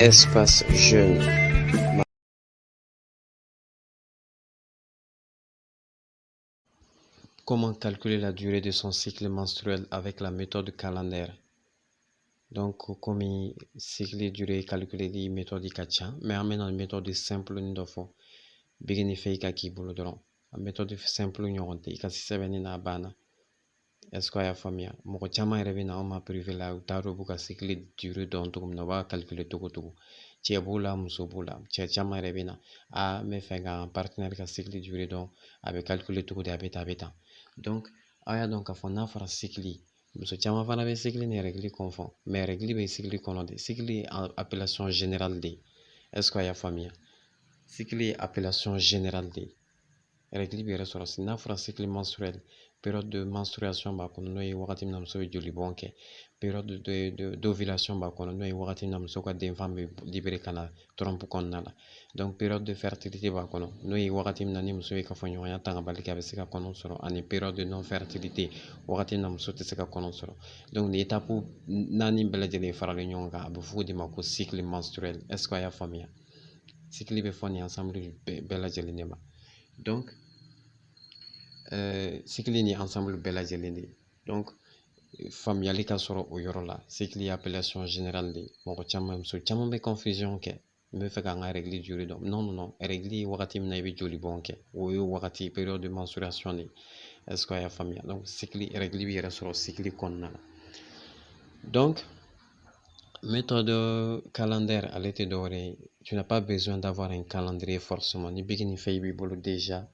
Espace jeune. Comment calculer la durée de son cycle menstruel avec la méthode calendaire? Donc, comme cycle durée calculer die méthode kacha, mais en la méthode simple ni dofo. Bigini fake ki bolo doron. La méthode simple nyonte ikasi 7 na bana. Est-ce que ya famia? Moko chama yɛrɛ bɛ na anw ma privé la u t'a dɔn u b'u ka cycle durée dɔn cogo min na u b'a calculer cogo cogo. Cɛ b'o la muso b'o la cɛ caman yɛrɛ bɛ na a n bɛ fɛ ka n partenaire ka cycle durée dɔn a bɛ calculer cogo di a bɛ tan a bɛ tan. Donc aw y'a dɔn k'a fɔ n'a fɔra cycle muso caman fana bɛ cycle ni règle confond mais règle bɛ cycle kɔnɔ de cycle ye appellation générale de est-ce que a y'a faamuya cycle ye appellation générale de règle bɛ yɛrɛ sɔrɔ n'a fɔra cycle menstruel période de menstruation b'a kɔnɔ n'o ye wagati min na muso bɛ joli bɔn kɛ période d'ovulation b'a kɔnɔ n'o ye wagati min na muso ka denfan bɛ libéré ka na trompe kɔnɔna la donc période de fertilité b'a kɔnɔ n'o ye wagati min na ni muso ye kafoɲɔgɔnya tanga bali kɛ a bɛ se ka kɔnɔ sɔrɔ ani période de non fertilité wagati min na muso tɛ se ka kɔnɔ sɔrɔ donc nin étape naani bɛɛ lajɛlen faralen ɲɔgɔn kan a bɛ fɔ o de ma ko cycle menstruel est ce que a y'a faamuya cycle bɛ fɔ nin ensemble bɛɛ lajɛlen de ma donc cycle ni ensemble bɛɛ lajɛlen de donc faamuyali ka sɔrɔ o yɔrɔ la cycle ye appellation générale de mɔgɔ caman muso caman bɛ confusion kɛ n bɛ fɛ k'an ka règle joli dɔn non non non règle ye wagati min na i bɛ joli bɔn kɛ o ye wagati période de menstruation de est ce que a y'a faamuya donc cycle règle bɛ yɛrɛ sɔrɔ cycle kɔnɔna la donc méthode calendaire ale tɛ dɔwɛrɛ ye tu n'as pas besoin d'avoir un calendrier forcément ni bɛ nin fɛ i b'i bolo déjà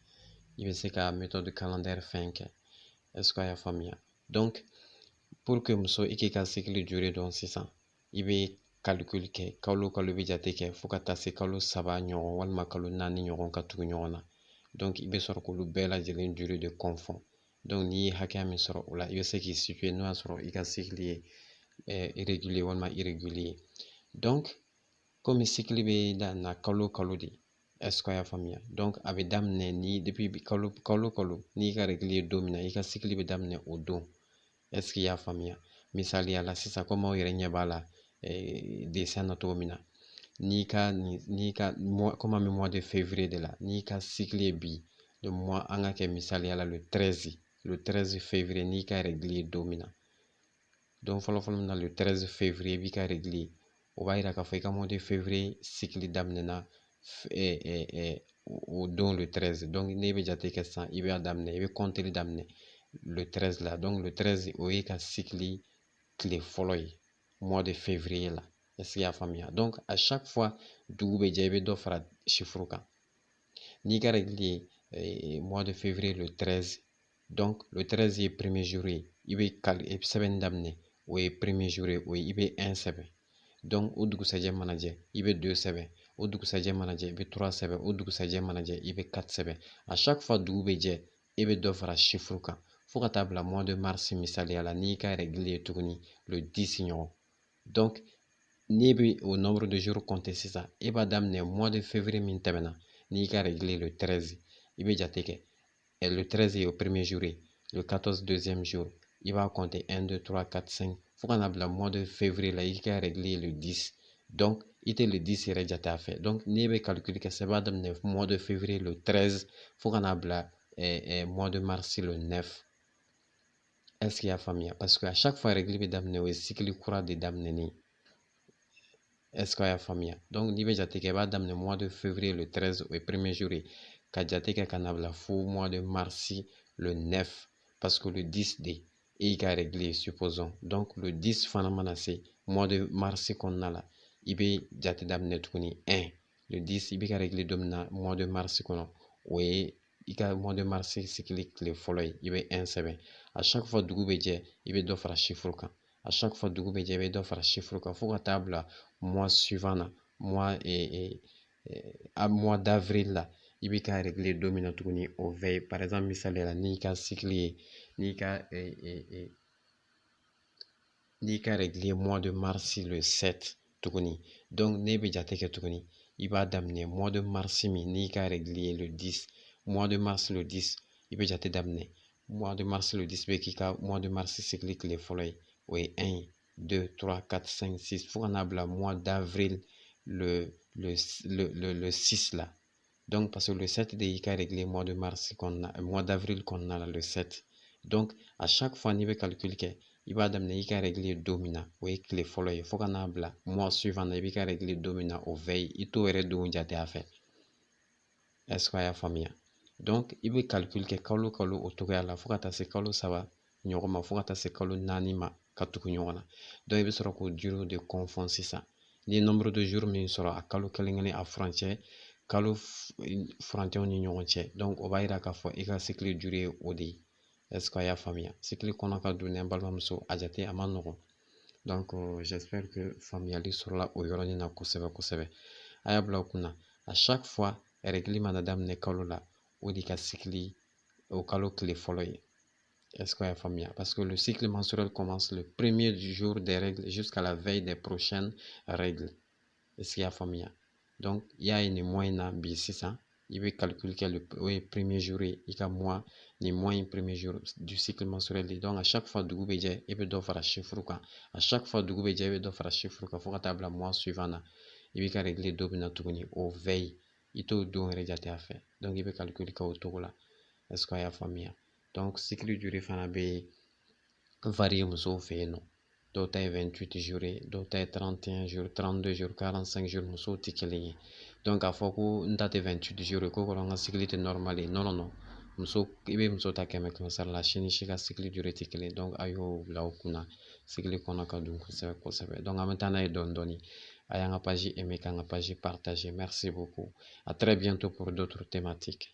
i bɛ se ka méthode calendaire fɛn kɛ est ce que a y'a faamuya donc pour que muso i k'i ka cycle durée dɔn sisan i bɛ calcul kɛ kalo kalo i bɛ jate kɛ fo ka taa se kalo 3 ɲɔgɔn walima kalo 4 ɲɔgɔn ka tugu ɲɔgɔn na donc i bɛ sɔrɔ k'olu bɛɛ lajɛlen durée de confond donc n'i ye hakɛya min sɔrɔ o la i bɛ se k'i situer n'o y'a sɔrɔ i ka cycle ye irrégulier walima irrégulier donc komi cycle bɛ daminɛ kalo kalo de est ce que a y'a faamuya donc a bɛ daminɛ ni depuis kalo kalo n'i ka règle ye don min na i ka cycle bɛ daminɛ o don est ce que i y'a faamuya misaliya la sisan komi aw yɛrɛ ɲɛ b'a la dessin na cogo min na n'i ka komi an bɛ mois de février de la n'i ka cycle ye bi le mois an ka kɛ misaliya la le 13 février n'i ka règle ye don min na donc fɔlɔfɔlɔ min na le 13 février i b'i ka règle ye o b'a yira k'a fɔ i ka mois de février cycle daminɛna o don le 13 donc n'e bɛ jate kɛ sisan i b'a daminɛ i bɛ compter daminɛ le 13 la donc le 13 o ye ka cycle tile fɔlɔ ye mois de février la est-ce que i y'a faamuya donc à chaque fois dugu bɛ jɛ i bɛ dɔ fara chiffre kan n'i ka règle ye mois de février le 13 donc le 13 ye premier jour ye i bɛ sɛbɛnni daminɛ o ye premier jour ye o ye i bɛ 1 sɛbɛn donc o dugusajɛ mana jɛ i bɛ 2 sɛbɛn o dugusajɛ mana jɛ i bɛ 3 sɛbɛn o dugusajɛ mana jɛ i bɛ 4 sɛbɛn à chaque fois dugu bɛ jɛ i bɛ dɔ fara chiffre kan fo ka taa bila mois de mars misaliya la n'i ka règle ye tuguni le 10 ɲɔgɔn donc n'i bɛ o nombre de jours compter sisan e b'a daminɛ mois de février min tɛmɛna n'i ka règle ye le 13 i bɛ jate kɛ le 13 ye o premier jour ye le 14 deuxième jour i b'a compter 1 2 3 4 5 fo ka na bila mois de février la i ka règle ye le 10 donc i tɛ le 10 yɛrɛ jate a fɛ donc n'e bɛ calcul kɛ sisan i b'a daminɛ mois de février le 13 fo ka na bila mois de mars le 9 est ce que i y'a faamuya parce que à chaque fois règle bɛ daminɛ o ye cycle kura de daminɛni est ce que a y'a faamuya donc n'i bɛ jate kɛ i b'a daminɛ mois de février le 13 o ye premier jour ye ka jate kɛ ka na bila fo mois de mars le 9 parce que le 10 de e y'i ka règle ye supposons donc le 10 fana mana se mois de mars kɔnɔna la i bɛ jate daminɛ tuguni 1 le 10 i bɛ ka règle don min na mois de mars kɔnɔ o ye i ka mois de mars cycle tile fɔlɔ ye i bɛ 1 sɛbɛn à chaque fois dugu bɛ jɛ i bɛ dɔ fara chiffre kan à chaque fois dugu bɛ jɛ i bɛ dɔ fara chiffre kan fo ka taa bila mois suivant na mois d'avril la i bɛ ka règle don min na tuguni o veille par exemple misaliya la n'i ka cycle ye n'i ka règle ye mois de mars le 7 tuguni donc n'e bɛ jate kɛ tuguni i b'a daminɛ mois de mars min n'i ka règle ye le 10 mois de mars le 10 i bɛ jate daminɛ mois de mars le 10 bɛ k'i ka mois de mars cycle tile fɔlɔ ye o ye 1 2 3 4 5 6 fo ka n'a bila mois d'avril le 6 là. Donc, parce que le 7 de Ika réglé mois de mars, mois d'avril qu'on a là, le 7. Donc, à chaque fois, il va calculer il va amener Ika réglé domina. Oui, les follow, il faut qu'on a bla. Mois suivant, il va régler domina au veille. Il tout est de jate à faire. Est-ce qu'il y a famille? Donc, il va calculer kalo kalo au tour à la fois que tu kalo ça va. Nyoma, faut que tu kalo nanima katuku nyona. Donc, il va se rendre dur de confondre ça. Le nombre de jours, mais il sera à kalo kalingani à frontière. Kalo frontière ni ɲɔgɔn cɛ donc o b'a yira k'a fɔ i ka cycle durée o de ye est-ce que a y'a faamuya cycle kɔnɔ ka don ne balimamuso a jate a ma nɔgɔn donc j'espère que faamuyali sɔrɔla o yɔrɔnin na kosɛbɛ kosɛbɛ a y'a bila o kunna à chaque fois règle mana daminɛ kalo la o de ka cycle o kalo tile fɔlɔ ye est-ce que a y'a faamuya parce que le cycle menstruel commence le premier jour des règles jusqu'à la veille des prochaines règles est-ce qu'il y a faamuya donc il y a une moyenne bi sisan il veut calculer le premier jour et il y a mois ni moyen premier jour du cycle menstruel donc à chaque fois dugu bɛ jɛ i bɛ dɔ fara chiffre kan à chaque fois dugu bɛ jɛ i bɛ dɔ fara chiffre kan fo ka taa bila mois suivant na i bɛ ka régler dɔ bɛ na tuguni au veille i t'o don yɛrɛ jate a fɛ donc i bɛ calcul kɛ o cogo la est-ce que a y'a faamuya donc cycle durée fana bɛ varier musow fɛ yen nɔ dɔw ta ye 28 jours ye dɔw ta ye 31 jours 32 jours 45 jours musow tɛ kelen ye donc k'a fɔ ko n ta tɛ 28 jours ye ko kɔrɔ n ka cycle tɛ normal ye non non non muso i bɛ muso ta 100 sara la si ni si ka cycle durée tɛ kelen donc a y'o bila o kunna cycle kɔnɔ ka don kosɛbɛ kosɛbɛ donc an bɛ taa n'a ye dɔɔni dɔɔni a y'an ka page aimer k'an ka page partager merci beaucoup à très bientôt pour d'autres thématiques